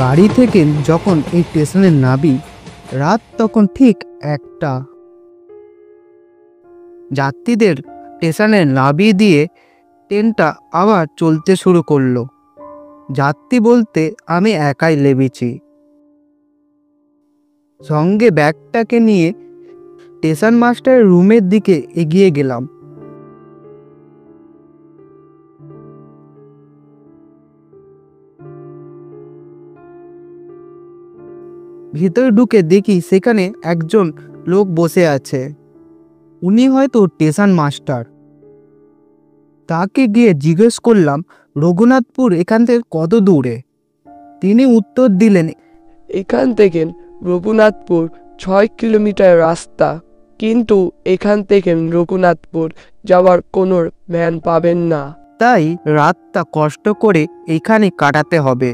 গাড়ি থেকে যখন এই স্টেশনে নামি, রাত তখন ঠিক 1টা। যাত্রীদের স্টেশনে নামিয়ে দিয়ে ট্রেনটা আবার চলতে শুরু করলো। যাত্রী বলতে আমি একাই নেমেছি। সঙ্গে ব্যাগটাকে নিয়ে স্টেশন মাস্টারের রুমের দিকে এগিয়ে গেলাম। ভিতরে ঢুকে দেখি সেখানে একজন লোক বসে আছে। উনি হয়তো স্টেশন মাস্টার। তাকে গিয়ে জিজ্ঞেস করলাম, রঘুনাথপুর এখান থেকে কত দূরে? তিনি উত্তর দিলেন, এখান থেকে রঘুনাথপুর 6 কিলোমিটার রাস্তা, কিন্তু এখান থেকে রঘুনাথপুর যাওয়ার কোনো ভ্যান পাবেন না। তাই রাতটা কষ্ট করে এইখানে কাটাতে হবে।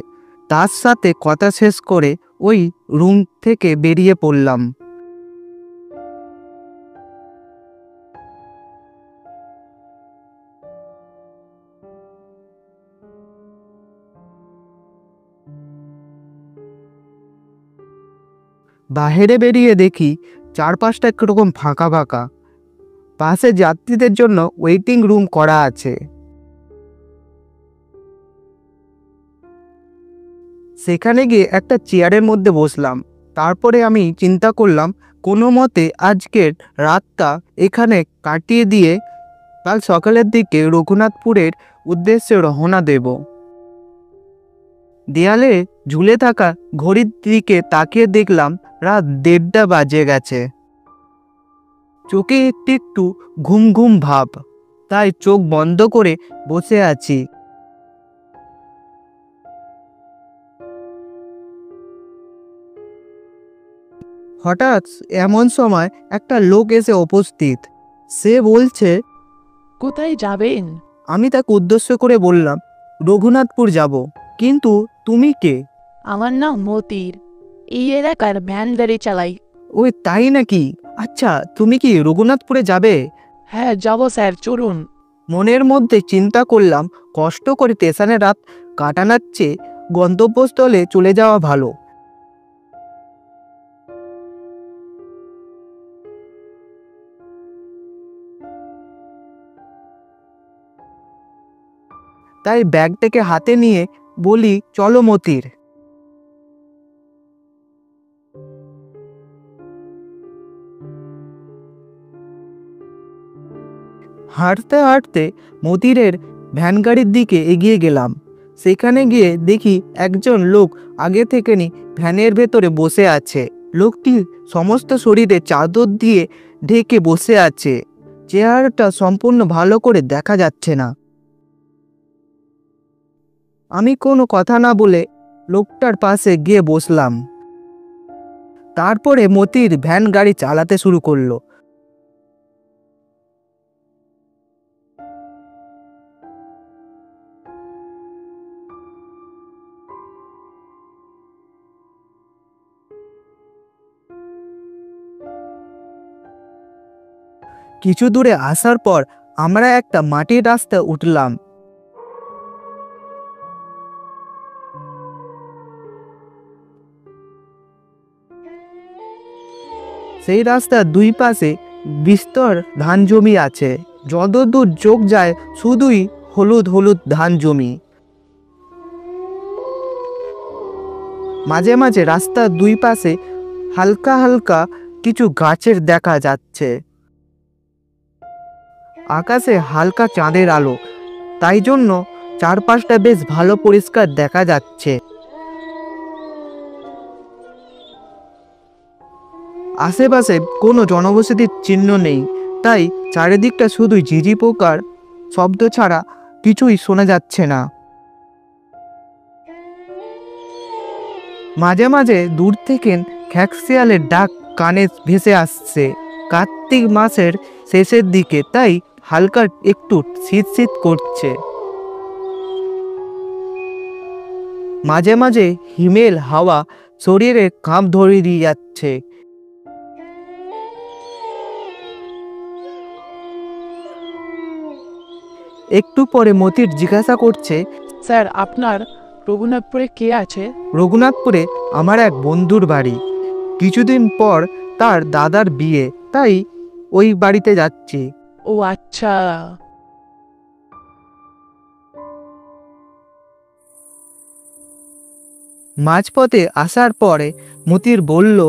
তার সাথে কথা শেষ করে ওই রুম থেকে বেরিয়ে পড়লাম। বাইরে বেরিয়ে দেখি চারপাশটা একরকম ফাঁকা ফাঁকা। পাশে যাত্রীদের জন্য ওয়েটিং রুম করা আছে। সেখানে গিয়ে একটা চেয়ারের মধ্যে বসলাম। তারপরে আমি চিন্তা করলাম, কোনো মতে আজকের রাতটা এখানে কাটিয়ে দিয়ে কাল সকালের দিকে রঘুনাথপুরের উদ্দেশ্যে রওনা দেব। দেয়ালে ঝুলে থাকা ঘড়ির দিকে তাকিয়ে দেখলাম রাত 1:30 বাজে গেছে। চোখে একটু একটু ঘুম ঘুম ভাব, তাই চোখ বন্ধ করে বসে আছি। হঠাৎ এমন সময় একটা লোক এসে উপস্থিত। সে বলছে, কোথায় যাবেন? আমি তাকে উদ্দেশ্য করে বললাম, রঘুনাথপুর যাব। কিন্তু তুমি কে? আমার নাম মতির, এই এলাকার ভ্যান গাড়ি চালাই। ওই তাই নাকি? আচ্ছা, তুমি কি রঘুনাথপুরে যাবে? হ্যাঁ যাব স্যার, চলুন। মনের মধ্যে চিন্তা করলাম, কষ্ট করে স্টেশনে রাত কাটানোর চেয়ে গন্তব্যস্থলে চলে যাওয়া ভালো। তাই ব্যাগটাকে হাতে নিয়ে বলি, চলো মতির। হাঁটতে হাঁটতে মতিরের ভ্যান গাড়ির দিকে এগিয়ে গেলাম। সেখানে গিয়ে দেখি একজন লোক আগে থেকে ভ্যানের ভেতরে বসে আছে। লোকটি সমস্ত শরীরে চাদর দিয়ে ঢেকে বসে আছে। চেহারাটা সম্পূর্ণ ভালো করে দেখা যাচ্ছে না। আমি কোনো কথা না বলে লোকটার পাশে গিয়ে বসলাম। তারপরে মতির ভ্যান গাড়ি চালাতে শুরু করলো। কিছু দূরে আসার পর আমরা একটা মাটির রাস্তা উঠলাম। সেই রাস্তার দুই পাশে বিস্তর ধান জমি আছে। যতদূর চোখ যায় শুধুই হলুদ হলুদ ধান জমি। মাঝে মাঝে রাস্তার দুই পাশে হালকা হালকা কিছু গাছের দেখা যাচ্ছে। আকাশে হালকা চাঁদের আলো, তাই জন্য চারপাশটা বেশ ভালো পরিষ্কার দেখা যাচ্ছে। আশেপাশে কোনো জনবসতির চিহ্ন নেই, তাই চারিদিকটা শুধুই ঝিঝি পোকার শব্দ ছাড়া কিছুই শোনা যাচ্ছে না। মাঝে মাঝে দূর থেকে খ্যাঁকশিয়ালের ডাক কানে ভেসে আসছে। কার্তিক মাসের শেষের দিকে, তাই হালকা একটু শীত শীত করছে। মাঝে মাঝে হিমেল হাওয়া শরীরে কাঁপ ধরিয়ে দিয়ে যাচ্ছে। একটু পরে মতির জিজ্ঞাসা করছে, স্যার আপনার রঘুনাথপুরে কে আছে? রঘুনাথপুরে আমার এক বন্ধুর বাড়ি। কিছুদিন পর তার দাদার বিয়ে, তাই ওই বাড়িতে যাচ্ছি। ও আচ্ছা। মাঝপথে আসার পরে মতির বলল,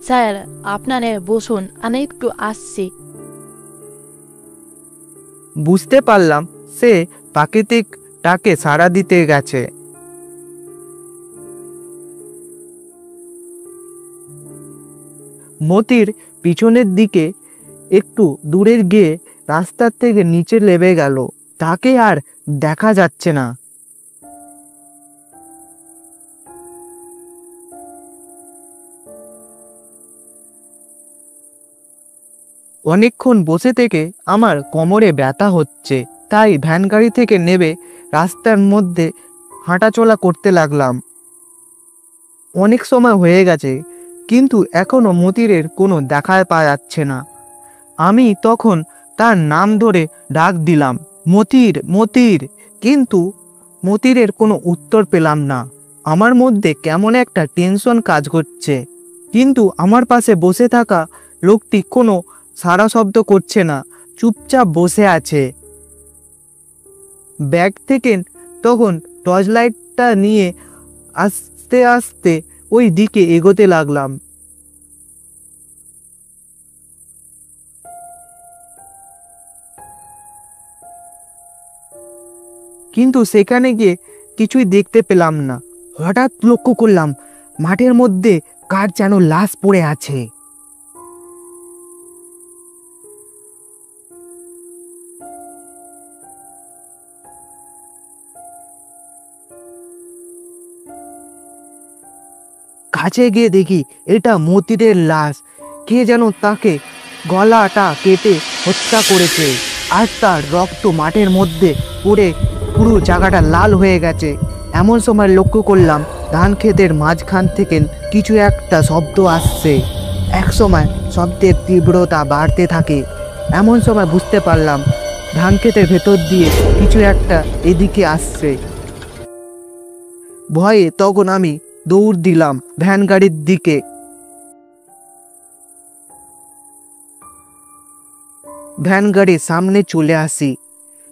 স্যার, আপনারা বসুন, আমি একটু আসছি। বুঝতে পারলাম সে প্রাকৃতিক ডাকে সাড়া দিতে গেছে। মতির পিছনের দিকে একটু দূরে গিয়ে রাস্তার থেকে নিচে নেমে গেল। তাকে আর দেখা যাচ্ছে না। অনেকক্ষণ বসে থেকে আমার কোমরে ব্যথা হচ্ছে, তাই ভ্যান গাড়ি থেকে নেমে রাস্তার মধ্যে হাঁটাচলা করতে লাগলাম। অনেক সময় হয়ে গেছে, কিন্তু এখনো মতিরের কোনো দেখা পাওয়া যাচ্ছে না। আমি তখন তার নাম ধরে ডাক দিলাম, মতির, মতির, কিন্তু মতিরের কোনো উত্তর পেলাম না। আমার মধ্যে কেমন একটা টেনশন কাজ করছে, কিন্তু আমার পাশে বসে থাকা লোকটি কোনো সাড়া শব্দ করছে না, চুপচাপ বসে আছে। ব্যাগ থেকে তখন টর্চ লাইটটা নিয়ে আস্তে আস্তে ওই দিকে এগোতে লাগলাম। কিন্তু সেখানে গিয়ে কিছুই দেখতে পেলাম না। হঠাৎ লক্ষ্য করলাম মাঠের মধ্যে কার যেন লাশ পড়ে আছে। কাছে গিয়ে দেখি এটা মতিরের লাশ। কে যেন তাকে গলাটা কেটে হত্যা করেছে, আর তার রক্ত মাঠের মধ্যে পড়ে পুরো জায়গাটা লাল হয়ে গেছে। এমন সময় লক্ষ্য করলাম ধান ক্ষেতের মাঝখান থেকে কিছু একটা শব্দ আসছে। এক সময় শব্দের তীব্রতা বাড়তে থাকে। এমন সময় বুঝতে পারলাম ধান ক্ষেতের ভেতর দিয়ে কিছু একটা এদিকে আসছে। ভয়ে তখন আমি দৌড় দিলাম ভ্যান গাড়ির দিকে। ভ্যান গাড়ির সামনে চলে আসি,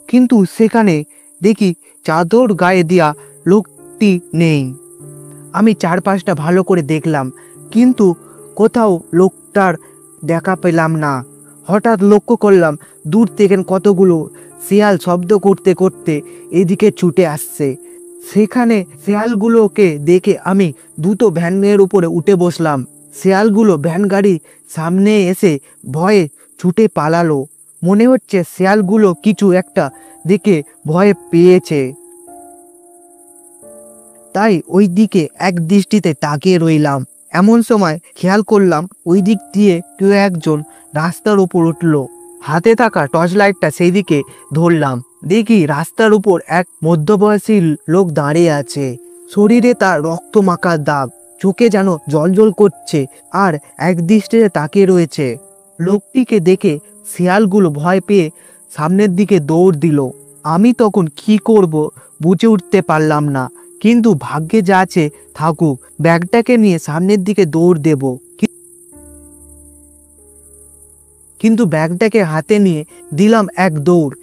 কিন্তু সেখানে দেখি চাদর গায়ে দেওয়া লোকটি নেই। আমি চারপাশটা ভালো করে দেখলাম, কিন্তু কোথাও লোকটার দেখা পেলাম না। হঠাৎ লক্ষ্য করলাম দূর থেকে কতগুলো শিয়াল শব্দ করতে করতে এদিকে ছুটে আসছে। সেখানে শিয়ালগুলোকে দেখে আমি দ্রুত ভ্যানের উপরে উঠে বসলাম। শিয়ালগুলো ভ্যান গাড়ির সামনে এসে ভয়ে ছুটে পালালো। মনে হচ্ছে শিয়ালগুলো কিছু একটা দেখে ভয় পেয়েছে, তাই ওই দিকে এক দৃষ্টিতে তাকিয়ে রইলাম। এমন সময় খেয়াল করলাম ওই দিক দিয়ে কেউ একজন রাস্তার উপর উঠলো। হাতে থাকা টর্চ লাইটটা সেই দিকে ধরলাম। দেখি রাস্তার উপর এক মধ্যবয়সী লোক দাঁড়িয়ে আছে। শরীরে তার রক্ত মাখা দাগ, চোখে যেন জ্বলজ্বল করছে, আর এক দৃষ্টিতে তাকিয়ে রয়েছে। লোকটিকে দেখে শিয়ালগুলো ভয় পেয়ে সামনের দিকে দৌড় দিল। আমি তখন কি করব বুঝে উঠতে পারলাম না, কিন্তু ভাগ্যে যা আছে থাকুক, ব্যাগটাকে নিয়ে সামনের দিকে দৌড় দেব। কিন্তু ব্যাগটাকে হাতে নিয়ে দিলাম এক দৌড়।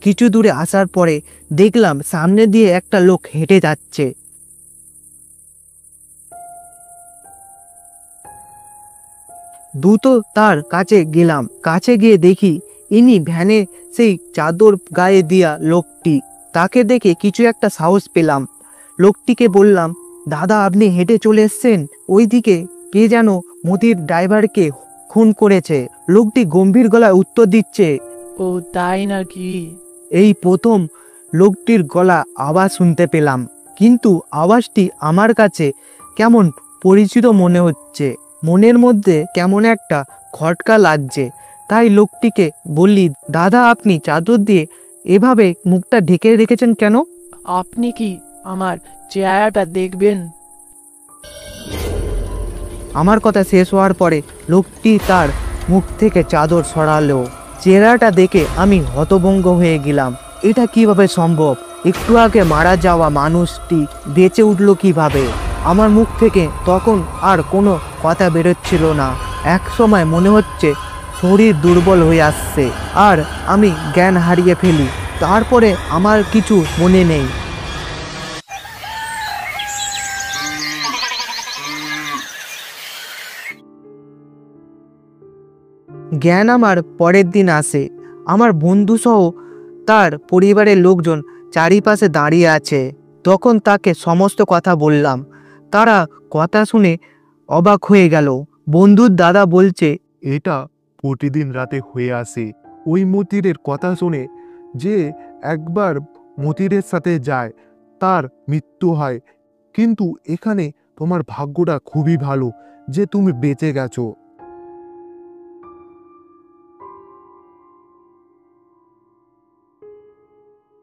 কিছু দূরে আসার পরে দেখলাম সামনে দিয়ে একটা লোক হেঁটে যাচ্ছে। দ্রুত তার কাছে গেলাম। কাছে গিয়ে দেখি ইনি ভ্যানে সেই চাদর গায়ে দিয়া লোকটি। তাকে দেখে কিছু একটা সাহস পেলাম। লোকটিকে বললাম, দাদা, আপনি হেঁটে চলে এসছেন? ওইদিকে কে যেন মতির ড্রাইভারকে খুন করেছে। লোকটি গম্ভীর গলায় উত্তর দিচ্ছে। ও তাই নাকি? এই প্রথম লোকটির গলা আওয়াজ শুনতে পেলাম, কিন্তু আওয়াজটি আমার কাছে কেমন পরিচিত মনে হচ্ছে। মনের মধ্যে কেমন একটা খটকা লাগছে। তাই লোকটিকে বললি, দাদা, আপনি চাদর দিয়ে এভাবে মুখটা ঢেকে রেখেছেন কেন? আপনি কি আমার চেহারাটা দেখবেন? আমার কথা শেষ হওয়ার পরে লোকটি তার মুখ থেকে চাদর সরালো। চেহারাটা দেখে আমি হতভম্ব হয়ে গেলাম। এটা কিভাবে সম্ভব? একটু আগে মারা যাওয়া মানুষটি বেঁচে উঠল কিভাবে? আমার মুখ থেকে তখন আর কোনো কথা বেরোচ্ছিল না। এক সময় মনে হচ্ছে শরীর দুর্বল হয়ে আসছে আর আমি জ্ঞান হারিয়ে ফেলি। তারপরে আমার কিছু মনে নেই। জ্ঞান আমার পরের দিন আসে। আমার বন্ধুসহ তার পরিবারের লোকজন চারিপাশে দাঁড়িয়ে আছে। তখন তাকে সমস্ত কথা বললাম। তারা কথা শুনে অবাক হয়ে গেল। বন্ধুর দাদা বলছে, এটা প্রতিদিন রাতে হয়ে আসে। ওই মতিরের কথা শুনে যে একবার মতিরের সাথে যায় তার মৃত্যু হয়। কিন্তু এখানে তোমার ভাগ্যটা খুবই ভালো যে তুমি বেঁচে গেছো।